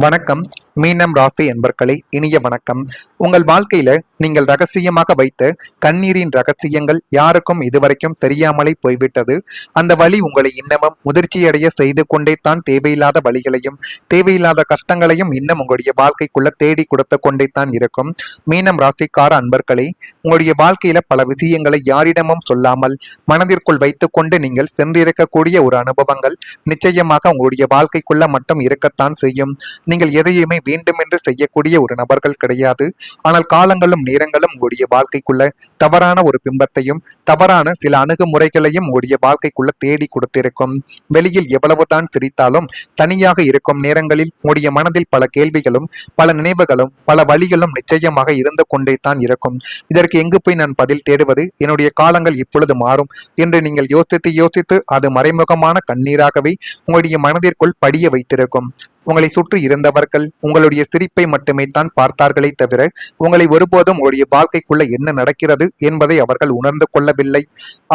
வணக்கம். மீனம் ராசி என்பர்களே, இனிய வணக்கம். உங்கள் வாழ்க்கையில நீங்கள் ரகசியமாக வைத்த கண்ணீரின் ரகசியங்கள் யாருக்கும் இதுவரைக்கும் தெரியாமலே போய்விட்டது. அந்த வழி உங்களை இன்னமும் முதிர்ச்சியடைய செய்து கொண்டே தான் தேவையில்லாத வழிகளையும் தேவையில்லாத கஷ்டங்களையும் இன்னும் உங்களுடைய வாழ்க்கைக்குள்ள தேடி கொடுத்து கொண்டே தான் இருக்கும். மீனம் ராசிக்கார அன்பர்களே, உங்களுடைய வாழ்க்கையில பல விஷயங்களை யாரிடமும் சொல்லாமல் மனதிற்குள் வைத்துக்கொண்டு நீங்கள் சென்றிருக்கக்கூடிய ஒரு அனுபவங்கள் நிச்சயமாக உங்களுடைய வாழ்க்கைக்குள்ள மட்டும் இருக்கத்தான் செய்யும். நீங்கள் எதையுமே வேண்டுமென்று செய்யக்கூடிய ஒரு நபர்கள் கிடையாது. ஆனால் காலங்களும் நேரங்களும் உங்களுடைய வாழ்க்கைக்குள்ள தவறான ஒரு பிம்பத்தையும் தவறான சில அணுகுமுறைகளையும் உங்களுடைய வாழ்க்கைக்குள்ள தேடி கொடுத்திருக்கும். வெளியில் எவ்வளவுதான் சிரித்தாலும் தனியாக இருக்கும் நேரங்களில் உங்களுடைய மனதில் பல கேள்விகளும் பல நினைவுகளும் பல வழிகளும் நிச்சயமாக இருந்து கொண்டே தான் இருக்கும். இதற்கு எங்கு போய் நான் பதில் தேடுவது, என்னுடைய காலங்கள் இப்பொழுது மாறும் என்று நீங்கள் யோசித்து யோசித்து அது மறைமுகமான கண்ணீராகவே உங்களுடைய மனதிற்குள் படிய வைத்திருக்கும். உங்களை சுற்றி இருந்தவர்கள் உங்களுடைய சிரிப்பை மட்டுமே தான் பார்த்தார்களே தவிர உங்களை ஒருபோதும் உங்களுடைய வாழ்க்கைக்குள்ள என்ன நடக்கிறது என்பதை அவர்கள் உணர்ந்து கொள்ளவில்லை.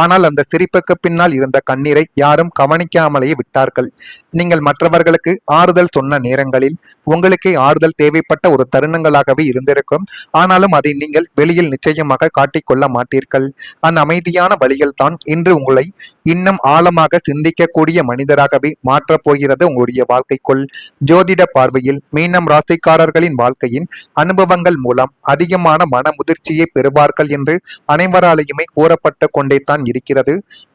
ஆனால் அந்த சிரிப்புக்கு பின்னால் இருந்த கண்ணீரை யாரும் கவனிக்காமலேயே விட்டார்கள். நீங்கள் மற்றவர்களுக்கு ஆறுதல் சொன்ன நேரங்களில் உங்களுக்கே ஆறுதல் தேவைப்பட்ட ஒரு தருணங்களாகவே இருந்திருக்கும். ஆனாலும் அதை நீங்கள் வெளியில் நிச்சயமாக காட்டிக்கொள்ள மாட்டீர்கள். அந்த அமைதியான வழிகள் தான் இன்று உங்களை இன்னும் ஆழமாக சிந்திக்கக்கூடிய மனிதராகவே மாற்றப் போகிறது உங்களுடைய வாழ்க்கைக்குள். ஜோதிட பார்வையில் மீனம் ராசிக்காரர்களின் வாழ்க்கையின் அனுபவங்கள் மூலம் அதிகமான மன முதிர்ச்சியை பெறுவார்கள் என்று அனைவராலேயுமே கூறப்பட்டு கொண்டே தான் இருக்கிறது.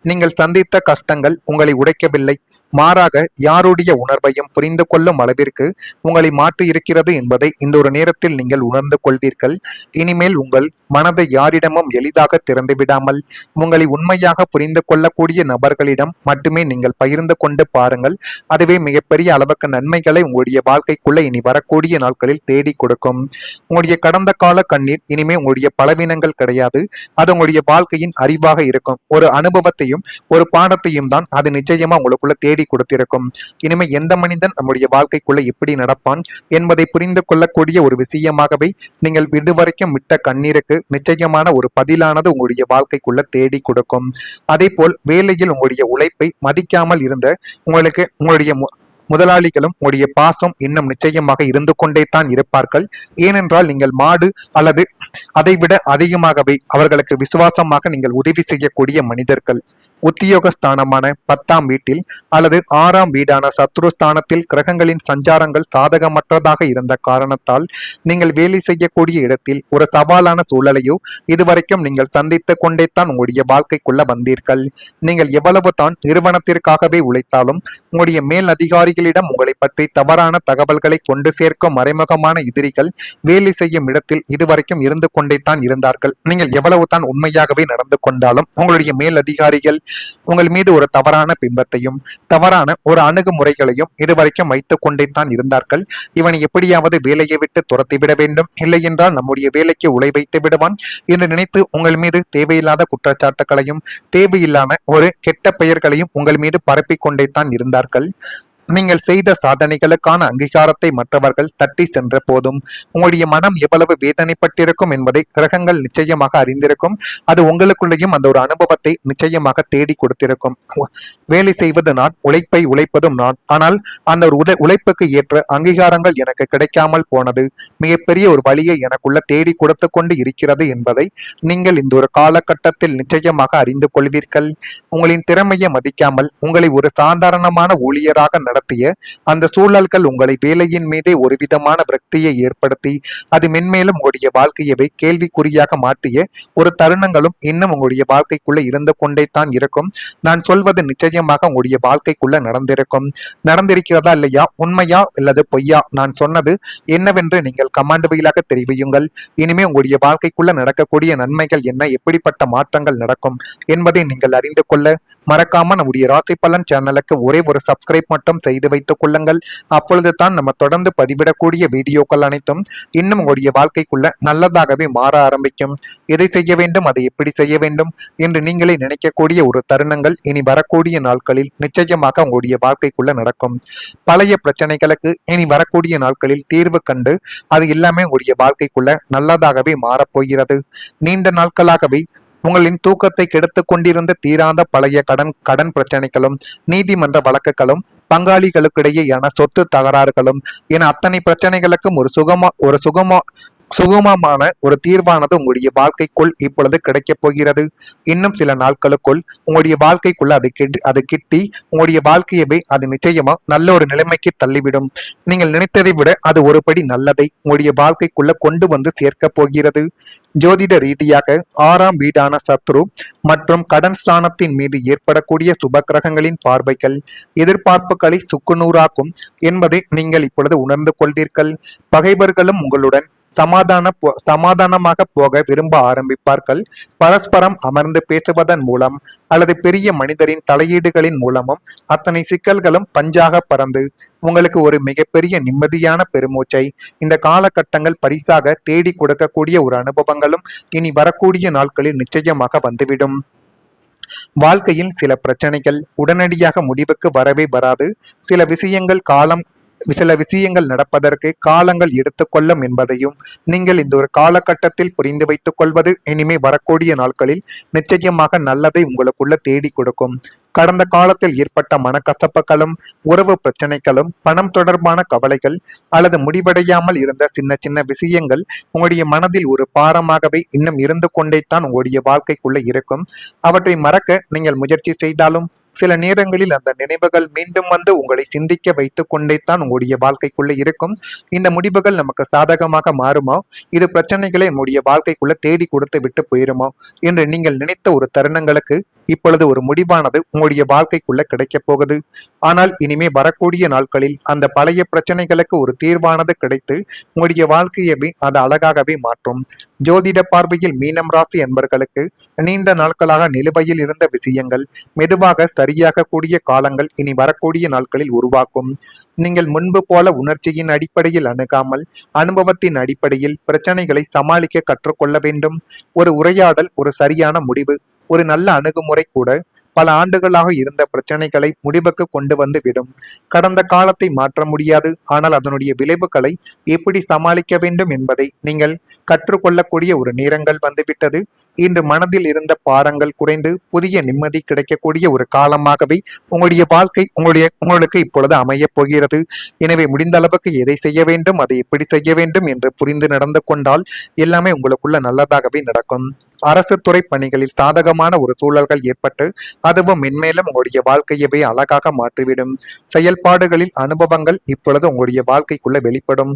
நீங்கள் சந்தித்த கஷ்டங்கள் உங்களை உடைக்கவில்லை, மாறாக யாருடைய உணர்வையும் புரிந்து கொள்ளும் அளவிற்கு உங்களை மாற்றி இருக்கிறது என்பதை இந்த ஒரு நேரத்தில் நீங்கள் உணர்ந்து கொள்வீர்கள். இனிமேல் உங்கள் மனதை யாரிடமும் எளிதாக திறந்து விடாமல் உங்களை உண்மையாக புரிந்து கொள்ளக்கூடிய நபர்களிடம் மட்டுமே நீங்கள் பகிர்ந்து கொண்டு பாருங்கள். அதுவே மிகப்பெரிய அளவுக்கு நன்மைகளை உங்களுடைய வாழ்க்கைக்குள்ள இனி வரக்கூடிய நாட்களில் தேடி கொடுக்கும். உங்களுடைய கடந்த கால கண்ணீர் இனிமே உங்களுடைய பலவீனங்கள் கிடையாது. அது உங்களுடைய வாழ்க்கையின் அறிவாக இருக்கும். ஒரு அனுபவத்தையும் ஒரு பாடத்தையும் தான் அது நிச்சயமா உங்களுக்குள்ள தேடி கொடுத்திருக்கும். இனிமே எந்த மனிதன் நம்முடைய வாழ்க்கைக்குள்ள எப்படி நடப்பான் என்பதை புரிந்து கொள்ளக்கூடிய ஒரு விஷயமாகவே நீங்கள் இதுவரைக்கும் விட்ட கண்ணீருக்கு நிச்சயமான ஒரு பதிலானது உங்களுடைய வாழ்க்கைக்குள்ள தேடி கொடுக்கும். அதே போல் வேலையில் உங்களுடைய உழைப்பை மதிக்காமல் இருந்த உங்களுடைய முதலாளிகளும் உங்களுடைய பாசம் இன்னும் நிச்சயமாக இருந்து கொண்டே தான் இருப்பார்கள். ஏனென்றால் நீங்கள் மாடு அல்லது அதைவிட அதிகமாகவே அவர்களுக்கு விசுவாசமாக நீங்கள் உதவி செய்யக்கூடிய மனிதர்கள். உத்தியோகஸ்தானமான 10ஆம் வீட்டில் அல்லது 6ஆம் வீடான சத்ருஸ்தானத்தில் கிரகங்களின் சஞ்சாரங்கள் சாதகமற்றதாக இருந்த காரணத்தால் நீங்கள் வேலை செய்யக்கூடிய இடத்தில் ஒரு சவாலான சூழலையோ இதுவரைக்கும் நீங்கள் சந்தித்து கொண்டே தான் உங்களுடைய வாழ்க்கைக்குள்ள வந்தீர்கள். நீங்கள் எவ்வளவு தான் நிறுவனத்திற்காகவே உழைத்தாலும் உங்களுடைய மேல் அதிகாரிகளிடம் உங்களை பற்றி தவறான தகவல்களை கொண்டு சேர்க்கும் மறைமுகமான எதிரிகள் வேலை செய்யும் இடத்தில் இதுவரைக்கும் இருந்து கொண்டே தான் இருந்தார்கள். நீங்கள் எவ்வளவு தான் உண்மையாகவே நடந்து கொண்டாலும் உங்களுடைய மேல் அதிகாரிகள் உங்கள் மீது ஒரு தவறான பிம்பத்தையும் தவறான ஒரு அணுகுமுறைகளையும் இதுவரைக்கும் வைத்துக் கொண்டே தான் இருந்தார்கள். இவனை எப்படியாவது வேலையை விட்டு துரத்திவிட வேண்டும், இல்லை என்றால் நம்முடைய வேலைக்கு உழை வைத்து விடுவான் என்று நினைத்து உங்கள் மீது தேவையில்லாத குற்றச்சாட்டுகளையும் தேவையில்லாத ஒரு கெட்ட பெயர்களையும் உங்கள் மீது பரப்பிக் கொண்டே தான் இருந்தார்கள். நீங்கள் செய்த சாதனைகளுக்கான அங்கீகாரத்தை மற்றவர்கள் தட்டி சென்ற போதும் உங்களுடைய மனம் எவ்வளவு வேதனைப்பட்டிருக்கும் என்பதை கிரகங்கள் நிச்சயமாக அறிந்திருக்கும். அது உங்களுக்குள்ளேயும் அந்த ஒரு அனுபவத்தை நிச்சயமாக தேடி கொடுத்திருக்கும். வேலை செய்வது நான், உழைப்பதும் நான். ஆனால் அந்த ஒரு உழைப்புக்கு ஏற்ற அங்கீகாரங்கள் எனக்கு கிடைக்காமல் போனது மிகப்பெரிய ஒரு வழியை எனக்குள்ள தேடி கொடுத்து கொண்டு இருக்கிறது என்பதை நீங்கள் இந்த ஒரு காலகட்டத்தில் நிச்சயமாக அறிந்து கொள்வீர்கள். உங்களின் திறமையை மதிக்காமல் உங்களை ஒரு சாதாரணமான ஊழியராக நடத்திய அந்த சூழல்கள் உங்களை வேலையின் மீதே ஒரு விதமான விரக்தியை ஏற்படுத்தி அது மென்மேலும் உங்களுடைய வாழ்க்கையவை கேள்விக்குறியாக மாற்றிய ஒரு தருணங்களும் இன்னும் உங்களுடைய வாழ்க்கைக்குள்ள இருந்து கொண்டே தான் இருக்கும். நான் சொல்வது நிச்சயமாக உங்களுடைய வாழ்க்கைக்குள்ள நடந்திருக்கிறதா இல்லையா, உண்மையா அல்லது பொய்யா, நான் சொன்னது என்னவென்று நீங்கள் கமாண்ட் வழியாக தெரிவியுங்கள். இனிமே உங்களுடைய வாழ்க்கைக்குள்ள நடக்கக்கூடிய நன்மைகள் என்ன, எப்படிப்பட்ட மாற்றங்கள் நடக்கும் என்பதை நீங்கள் அறிந்து கொள்ள மறக்காம நம்முடைய ராசி பலன் சேனலுக்கு ஒரே ஒரு சப்ஸ்கிரைப் மட்டும் செய்து வைத்துக் கொள்ளுங்கள். அப்பொழுது தான் நம்ம தொடர்ந்து பதிவிடக்கூடிய வீடியோக்கள் அனைத்தும் இன்னும் உங்களுடைய வாழ்க்கைக்குள்ள நல்லதாகவே மாற ஆரம்பிக்கும். எதை செய்ய வேண்டும், அதை எப்படி செய்ய வேண்டும் என்று நீங்களே நினைக்கக்கூடிய ஒரு தருணங்கள் இனி வரக்கூடிய நாட்களில் நிச்சயமாக உங்களுடைய வாழ்க்கைக்குள்ள நடக்கும். பழைய பிரச்சனைகளுக்கு இனி வரக்கூடிய நாட்களில் தீர்வு கண்டு அது எல்லாமே உங்களுடைய வாழ்க்கைக்குள்ள நல்லதாகவே மாறப்போகிறது. நீண்ட நாட்களாகவே உங்களின் தூக்கத்தை கெடுத்துக் கொண்டிருந்த தீராத பழைய கடன் பிரச்சனைகளும் நீதிமன்ற வழக்குகளும் பங்காளிகளுக்கிடையேயான சொத்து தகராறுகளும் என அத்தனை பிரச்சனைகளுக்கும் சுகமமான ஒரு தீர்வானது உங்களுடைய வாழ்க்கைக்குள் இப்பொழுது கிடைக்கப் போகிறது. இன்னும் சில நாட்களுக்குள் உங்களுடைய வாழ்க்கைக்குள்ள அது கிட்டி உங்களுடைய வாழ்க்கையவே அது நிச்சயமா நல்ல ஒரு நிலைமைக்கு தள்ளிவிடும். நீங்கள் நினைத்ததை விட அது ஒரு படி நல்லதை உங்களுடைய வாழ்க்கைக்குள்ள கொண்டு வந்து சேர்க்க போகிறது. ஜோதிட ரீதியாக 6ஆம் வீடான சத்ரு மற்றும் கடன் ஸ்தானத்தின் மீது ஏற்படக்கூடிய சுப கிரகங்களின் பார்வைகள் எதிர்பார்ப்புகளை சுக்குநூறாக்கும் என்பதை நீங்கள் இப்பொழுது உணர்ந்து கொள்வீர்கள். பகைவர்களும் உங்களுடன் சமாதானமாக போக விரும்ப ஆரம்பிப்பார்கள். பரஸ்பரம் அமர்ந்து பேசுவதன் மூலம் அல்லது பெரிய மனிதரின் தலையீடுகளின் மூலமும் அத்தனை சிக்கல்களும் பஞ்சாக பறந்து உங்களுக்கு ஒரு மிகப்பெரிய நிம்மதியான பெருமூச்சை இந்த காலகட்டங்கள் பரிசாக தேடி கொடுக்கக்கூடிய ஒரு அனுபவங்களும் இனி வரக்கூடிய நாட்களில் நிச்சயமாக வந்துவிடும். வாழ்க்கையில் சில பிரச்சனைகள் உடனடியாக முடிவுக்கு வரவே வராது. சில விஷயங்கள் நடப்பதற்கு காலங்கள் எடுத்துக்கொள்ளும் என்பதையும் நீங்கள் இந்த ஒரு காலகட்டத்தில் புரிந்து வைத்துக் கொள்வது இனிமே வரக்கூடிய நாட்களில் நிச்சயமாக நல்லதை உங்களுக்குள்ள தேடி கொடுக்கும். கடந்த காலத்தில் ஏற்பட்ட மனக்கசப்புகளும் உறவு பிரச்சனைகளும் பணம் தொடர்பான கவலைகள் அல்லது முடிவடையாமல் இருந்த சின்ன சின்ன விஷயங்கள் உங்களுடைய மனதில் ஒரு பாரமாகவே இன்னும் இருந்து கொண்டே தான் உங்களுடைய வாழ்க்கைக்குள்ள இருக்கும். அவற்றை மறக்க நீங்கள் முயற்சி செய்தாலும் சில நேரங்களில் அந்த நினைவுகள் மீண்டும் வந்து உங்களை சிந்திக்க வைத்துக் கொண்டே தான் உங்களுடைய வாழ்க்கைக்குள்ள இருக்கும். இந்த முடிவுகள் நமக்கு சாதகமாக மாறுமோ, இது பிரச்சனைகளை நம்முடைய வாழ்க்கைக்குள்ள தேடி கொடுத்து விட்டு போயிருமோ என்று நீங்கள் நினைத்த ஒரு தருணங்களுக்கு இப்பொழுது ஒரு முடிவானது உங்களுடைய வாழ்க்கைக்குள்ள கிடைக்கப் போகுது. ஆனால் இனிமே வரக்கூடிய நாட்களில் அந்த பழைய பிரச்சனைகளுக்கு ஒரு தீர்வானது கிடைத்து உங்களுடைய வாழ்க்கையவே அது அழகாகவே மாற்றும். ஜோதிட பார்வையில் மீனம் ராசி என்பர்களுக்கு நீண்ட நாட்களாக நிலுவையில் இருந்த விஷயங்கள் மெதுவாக சரியாக கூடிய காலங்கள் இனி வரக்கூடிய நாட்களில் உருவாக்கும். நீங்கள் முன்பு போல உணர்ச்சியின் அடிப்படையில் அணுகாமல் அனுபவத்தின் அடிப்படையில் பிரச்சனைகளை சமாளிக்க கற்றுக்கொள்ள வேண்டும். ஒரு உரையாடல் ஒரு சரியான முடிவு, ஒரு நல்ல அணுகுமுறை கூட பல ஆண்டுகளாக இருந்த பிரச்சனைகளை முடிவுக்கு கொண்டு வந்து விடும். கடந்த காலத்தை மாற்ற முடியாது, ஆனால் அதனுடைய விளைவுகளை எப்படி சமாளிக்க வேண்டும் என்பதை நீங்கள் கற்றுக்கொள்ளக்கூடிய ஒரு நேரங்கள் வந்துவிட்டது. இன்று மனதில் இருந்த பாரங்கள் குறைந்து புதிய நிம்மதி கிடைக்கக்கூடிய ஒரு காலமாகவே உங்களுடைய வாழ்க்கை உங்களுக்கு இப்பொழுது அமையப் போகிறது. எனவே முடிந்த அளவுக்கு எதை செய்ய வேண்டும், அதை எப்படி செய்ய வேண்டும் என்று புரிந்து நடந்து கொண்டால் எல்லாமே உங்களுக்குள்ள நல்லதாகவே நடக்கும். அரசு துறை பணிகளில் சாதகமான ஒரு சூழல்கள் ஏற்பட்டு அதுவும் மென்மேலும் உங்களுடைய வாழ்க்கையவே அழகாக மாற்றிவிடும். செயல்பாடுகளில் அனுபவங்கள் இப்பொழுது உங்களுடைய வாழ்க்கைக்குள்ள வெளிப்படும்.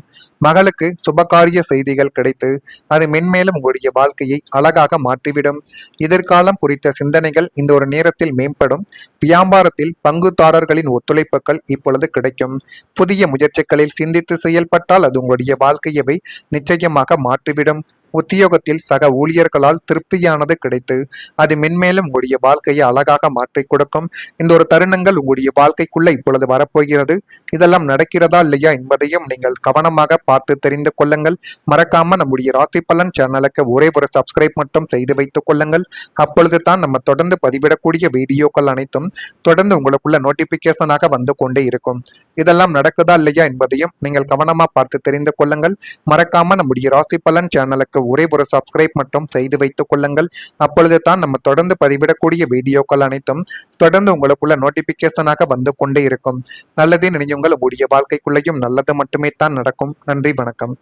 மகளுக்கு சுபகாரிய செய்திகள் கிடைத்து அது மென்மேலும் உங்களுடைய வாழ்க்கையை அழகாக மாற்றிவிடும். எதிர்காலம் குறித்த சிந்தனைகள் இந்த ஒரு நேரத்தில் மேம்படும். வியாபாரத்தில் பங்குதாரர்களின் ஒத்துழைப்புகள் இப்பொழுது கிடைக்கும். புதிய முயற்சிகளில் சிந்தித்து செயல்பட்டால் அது உங்களுடைய வாழ்க்கையவே நிச்சயமாக மாற்றிவிடும். உத்தியோகத்தில் சக ஊழியர்களால் திருப்தியானது கிடைத்து அது மென்மேலும் உங்களுடைய வாழ்க்கையை அழகாக மாற்றி கொடுக்கும். இந்த ஒரு தருணங்கள் உங்களுடைய வாழ்க்கைக்குள்ள இப்பொழுது வரப்போகிறது. இதெல்லாம் நடக்கிறதா இல்லையா என்பதையும் நீங்கள் கவனமாக பார்த்து தெரிந்து கொள்ளுங்கள். மறக்காம நம்முடைய ராசி பலன் சேனலுக்கு ஒரே ஒரு சப்ஸ்கிரைப் மட்டும் செய்து வைத்துக் கொள்ளுங்கள். அப்பொழுது தான் நம்ம தொடர்ந்து பதிவிடக்கூடிய வீடியோக்கள் அனைத்தும் தொடர்ந்து உங்களுக்குள்ள நோட்டிபிகேஷனாக வந்து கொண்டே இருக்கும். இதெல்லாம் நடக்குதா இல்லையா என்பதையும் நீங்கள் கவனமா பார்த்து தெரிந்து கொள்ளுங்கள். மறக்காம நம்முடைய ராசி பலன் சேனலுக்கு ஒரே ஒரு சப்ஸ்கிரைப் மட்டும் செய்து வைத்துக் கொள்ளுங்கள். அப்பொழுது தான் நம்ம தொடர்ந்து பதிவிடக்கூடிய வீடியோக்கள் அனைத்தும் தொடர்ந்து உங்களுக்குள்ள நோட்டிபிகேஷனாக வந்து கொண்டே இருக்கும். நல்லதே நினையுங்கள், உங்களுடைய வாழ்க்கைக்குள்ளேயும் நல்லது மட்டுமே தான் நடக்கும். நன்றி, வணக்கம்.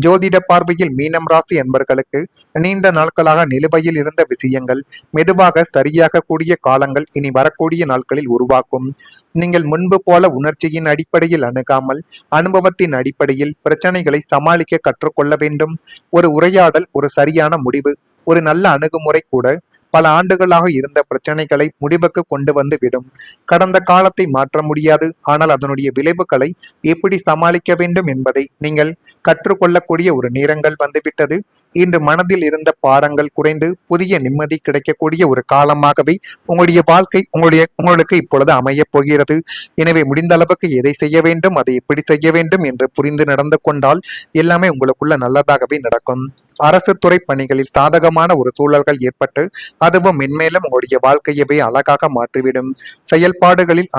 ஜோதிட பார்வையில் மீனம் ராசி என்பர்களுக்கு நீண்ட நாட்களாக நிலுவையில் இருந்த விஷயங்கள் மெதுவாக சரியாக கூடிய காலங்கள் இனி வரக்கூடிய நாட்களில் உருவாக்கும். நீங்கள் முன்பு போல உணர்ச்சியின் அடிப்படையில் அணுகாமல் அனுபவத்தின் அடிப்படையில் பிரச்சனைகளை சமாளிக்க கற்றுக்கொள்ள வேண்டும். ஒரு உரையாடல் ஒரு சரியான முடிவு, ஒரு நல்ல அணுகுமுறை கூட பல ஆண்டுகளாக இருந்த பிரச்சனைகளை முடிவுக்கு கொண்டு வந்து விடும். கடந்த காலத்தை மாற்ற முடியாது, ஆனால் அதனுடைய விளைவுகளை எப்படி சமாளிக்க வேண்டும் என்பதை நீங்கள் கற்றுக்கொள்ளக்கூடிய ஒரு நேரங்கள் வந்துவிட்டது. இன்று மனதில் இருந்த பாரங்கள் குறைந்து புதிய நிம்மதி கிடைக்கக்கூடிய ஒரு காலமாகவே உங்களுடைய வாழ்க்கை உங்களுக்கு இப்பொழுது அமையப் போகிறது. எனவே முடிந்த அளவுக்கு எதை செய்ய வேண்டும், அதை எப்படி செய்ய வேண்டும் என்று புரிந்து நடந்து கொண்டால் எல்லாமே உங்களுக்குள்ள நல்லதாகவே நடக்கும். அரசு துறை பணிகளில் சாதகமான ஒரு சூழல்கள் ஏற்பட்டு அதுவும் மென்மேலும் உங்களுடைய வாழ்க்கையவே அழகாக மாற்றிவிடும். செயல்பாடுகளில்